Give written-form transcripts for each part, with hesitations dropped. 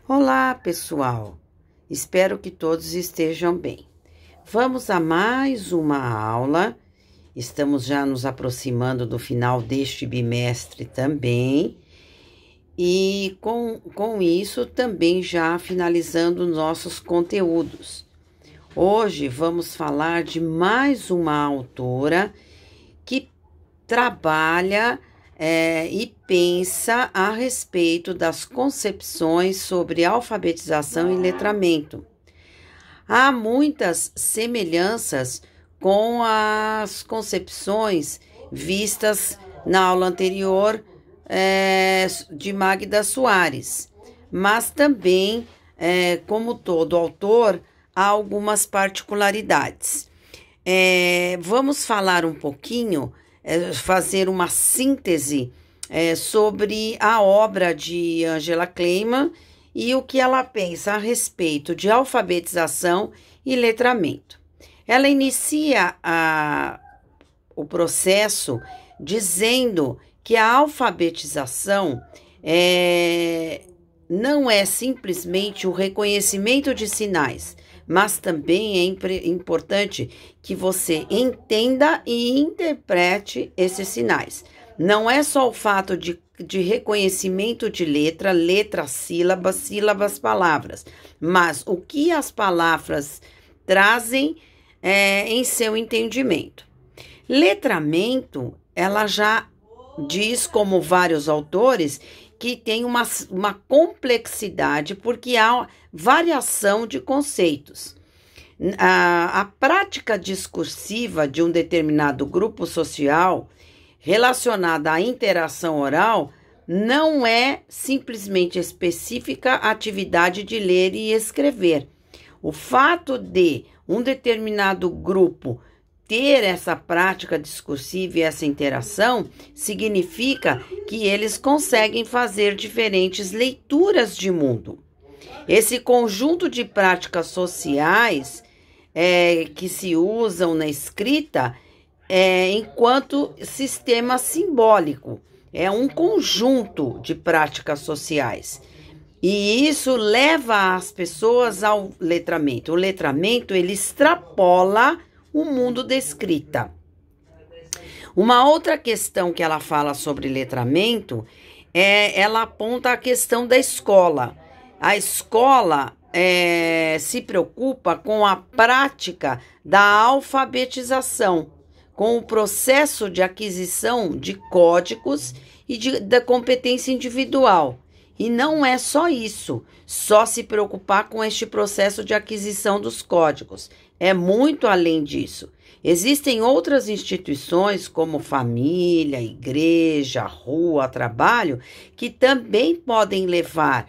Olá, pessoal! Espero que todos estejam bem. Vamos a mais uma aula. Estamos já nos aproximando do final deste bimestre também. E com isso também já finalizando nossos conteúdos. Hoje vamos falar de mais uma autora que trabalha e pensa a respeito das concepções sobre alfabetização e letramento. Há muitas semelhanças com as concepções vistas na aula anterior de Magda Soares, mas também, como todo autor, há algumas particularidades. Vamos falar um pouquinho, fazer uma síntese sobre a obra de Angela Kleiman e o que ela pensa a respeito de alfabetização e letramento. Ela inicia o processo dizendo que a alfabetização não é simplesmente o reconhecimento de sinais, mas também é importante que você entenda e interprete esses sinais. Não é só o fato de reconhecimento de letra, sílabas, palavras, mas o que as palavras trazem em seu entendimento. Letramento, ela já diz, como vários autores, que tem uma complexidade, porque há variação de conceitos. A prática discursiva de um determinado grupo social relacionada à interação oral não é simplesmente específica à atividade de ler e escrever. O fato de um determinado grupo ter essa prática discursiva e essa interação significa que eles conseguem fazer diferentes leituras de mundo. Esse conjunto de práticas sociais que se usam na escrita enquanto sistema simbólico, é um conjunto de práticas sociais. E isso leva as pessoas ao letramento. O letramento, ele extrapola o mundo da escrita. Uma outra questão que ela fala sobre letramento ela aponta a questão da escola. A escola se preocupa com a prática da alfabetização, com o processo de aquisição de códigos e da competência individual. E não é só isso, só se preocupar com este processo de aquisição dos códigos. É muito além disso. Existem outras instituições, como família, igreja, rua, trabalho, que também podem levar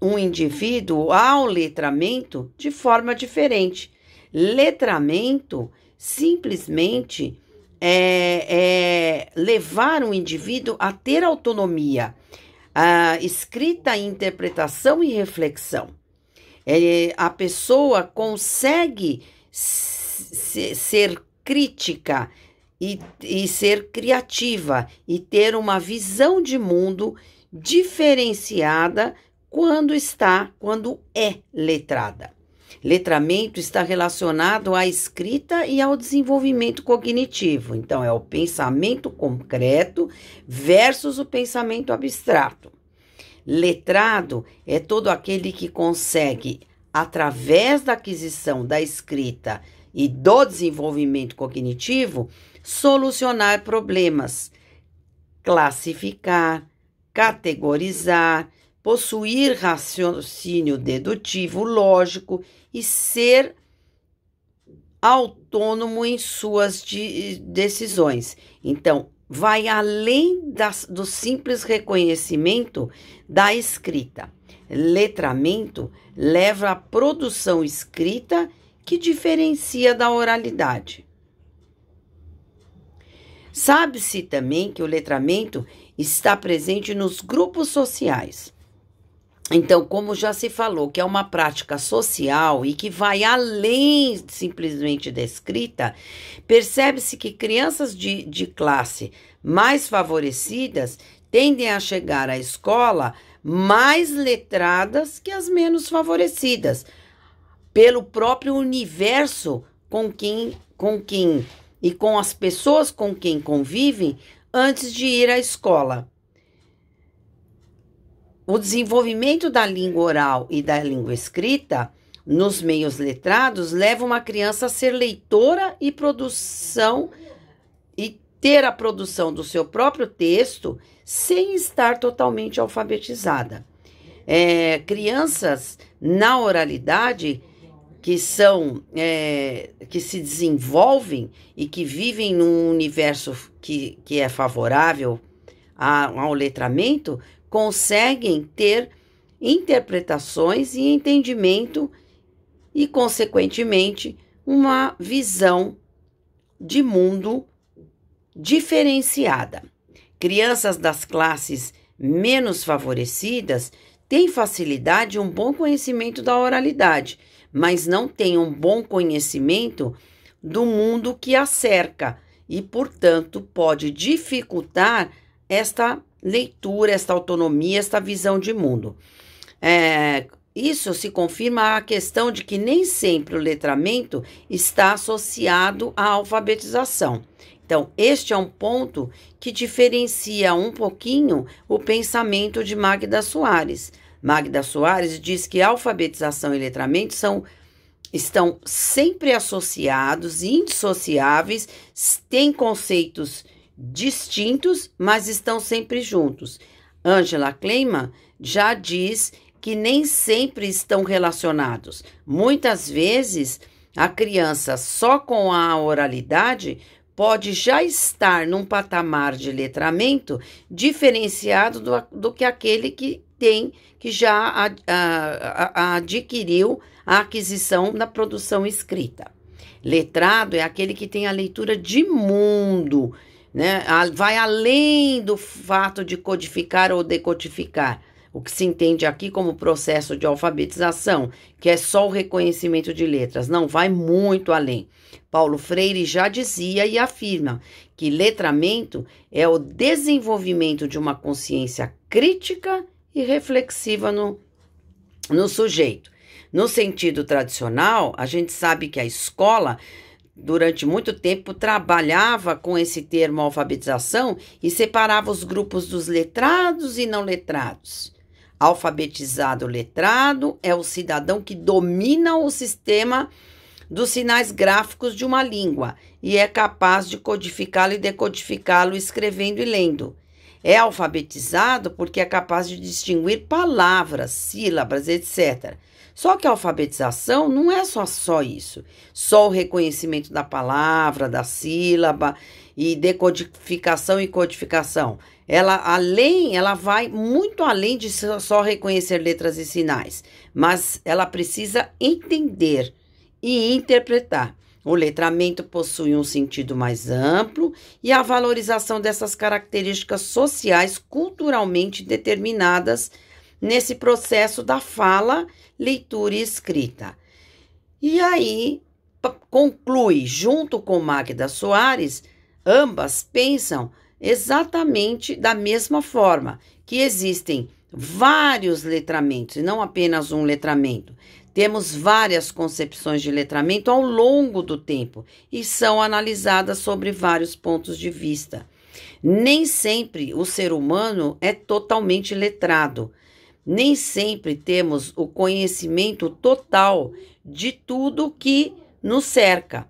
um indivíduo ao letramento de forma diferente. Letramento simplesmente levar um indivíduo a ter autonomia, a escrita, interpretação e reflexão. A pessoa consegue ser crítica e ser criativa e ter uma visão de mundo diferenciada quando é letrada. Letramento está relacionado à escrita e ao desenvolvimento cognitivo. Então, é o pensamento concreto versus o pensamento abstrato. Letrado é todo aquele que consegue, através da aquisição da escrita e do desenvolvimento cognitivo, solucionar problemas, classificar, categorizar, possuir raciocínio dedutivo, lógico e ser autônomo em suas decisões. Então, vai além do simples reconhecimento da escrita. Letramento leva à produção escrita que diferencia da oralidade. Sabe-se também que o letramento está presente nos grupos sociais. Então, como já se falou, que é uma prática social e que vai além simplesmente da escrita, percebe-se que crianças de classe mais favorecidas tendem a chegar à escola mais letradas que as menos favorecidas, pelo próprio universo com quem e com as pessoas com quem convivem antes de ir à escola. O desenvolvimento da língua oral e da língua escrita nos meios letrados leva uma criança a ser leitora e ter a produção do seu próprio texto sem estar totalmente alfabetizada. Crianças na oralidade que se desenvolvem e que vivem num universo que é favorável ao letramento, conseguem ter interpretações e entendimento e, consequentemente, uma visão de mundo diferenciada. Crianças das classes menos favorecidas têm facilidade e um bom conhecimento da oralidade, mas não têm um bom conhecimento do mundo que a cerca e, portanto, pode dificultar esta leitura, esta autonomia, esta visão de mundo. Isso se confirma a questão de que nem sempre o letramento está associado à alfabetização. Então, este é um ponto que diferencia um pouquinho o pensamento de Magda Soares. Magda Soares diz que alfabetização e letramento estão sempre associados, indissociáveis, têm conceitos distintos, mas estão sempre juntos. Angela Kleiman já diz que nem sempre estão relacionados. Muitas vezes, a criança só com a oralidade pode já estar num patamar de letramento diferenciado do que aquele que já adquiriu a aquisição da produção escrita. Letrado é aquele que tem a leitura de mundo, né? Vai além do fato de codificar ou decodificar, o que se entende aqui como processo de alfabetização, que é só o reconhecimento de letras. Não, vai muito além. Paulo Freire já dizia e afirma que letramento é o desenvolvimento de uma consciência crítica e reflexiva no sujeito. No sentido tradicional, a gente sabe que a escola, durante muito tempo, trabalhava com esse termo alfabetização e separava os grupos dos letrados e não letrados. Alfabetizado letrado é o cidadão que domina o sistema dos sinais gráficos de uma língua e é capaz de codificá-lo e decodificá-lo escrevendo e lendo. É alfabetizado porque é capaz de distinguir palavras, sílabas, etc. Só que a alfabetização não é só isso, só o reconhecimento da palavra, da sílaba e decodificação e codificação. Ela vai muito além de só reconhecer letras e sinais, mas ela precisa entender e interpretar. O letramento possui um sentido mais amplo e a valorização dessas características sociais culturalmente determinadas nesse processo da fala, leitura e escrita. E aí, conclui, junto com Magda Soares, ambas pensam exatamente da mesma forma, que existem vários letramentos, e não apenas um letramento. Temos várias concepções de letramento ao longo do tempo e são analisadas sobre vários pontos de vista. Nem sempre o ser humano é totalmente letrado. Nem sempre temos o conhecimento total de tudo que nos cerca.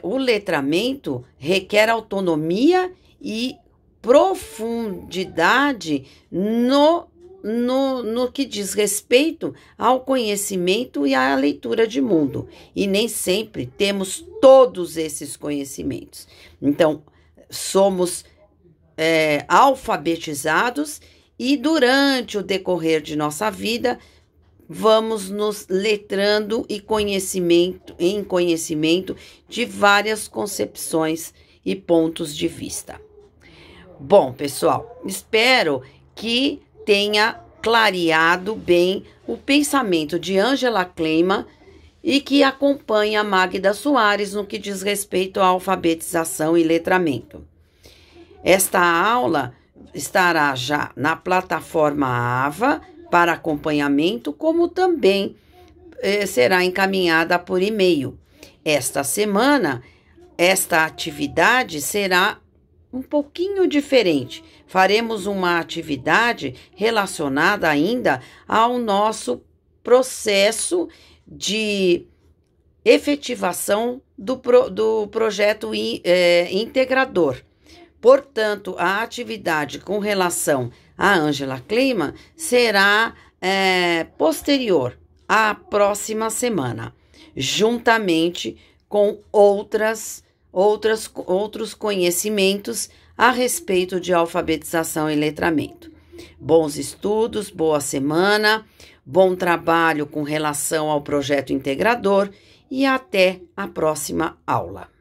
O letramento requer autonomia e profundidade no que diz respeito ao conhecimento e à leitura de mundo. E nem sempre temos todos esses conhecimentos. Então, somos alfabetizados e durante o decorrer de nossa vida, vamos nos letrando em conhecimento de várias concepções e pontos de vista. Bom, pessoal, espero que tenha clareado bem o pensamento de Angela Kleiman e que acompanha a Magda Soares no que diz respeito à alfabetização e letramento. Esta aula estará já na plataforma AVA para acompanhamento, como também será encaminhada por e-mail. Esta semana, esta atividade será um pouquinho diferente. Faremos uma atividade relacionada ainda ao nosso processo de efetivação do projeto integrador. Portanto, a atividade com relação à Ângela Klima será posterior à próxima semana, juntamente com outros conhecimentos a respeito de alfabetização e letramento. Bons estudos, boa semana, bom trabalho com relação ao projeto integrador e até a próxima aula.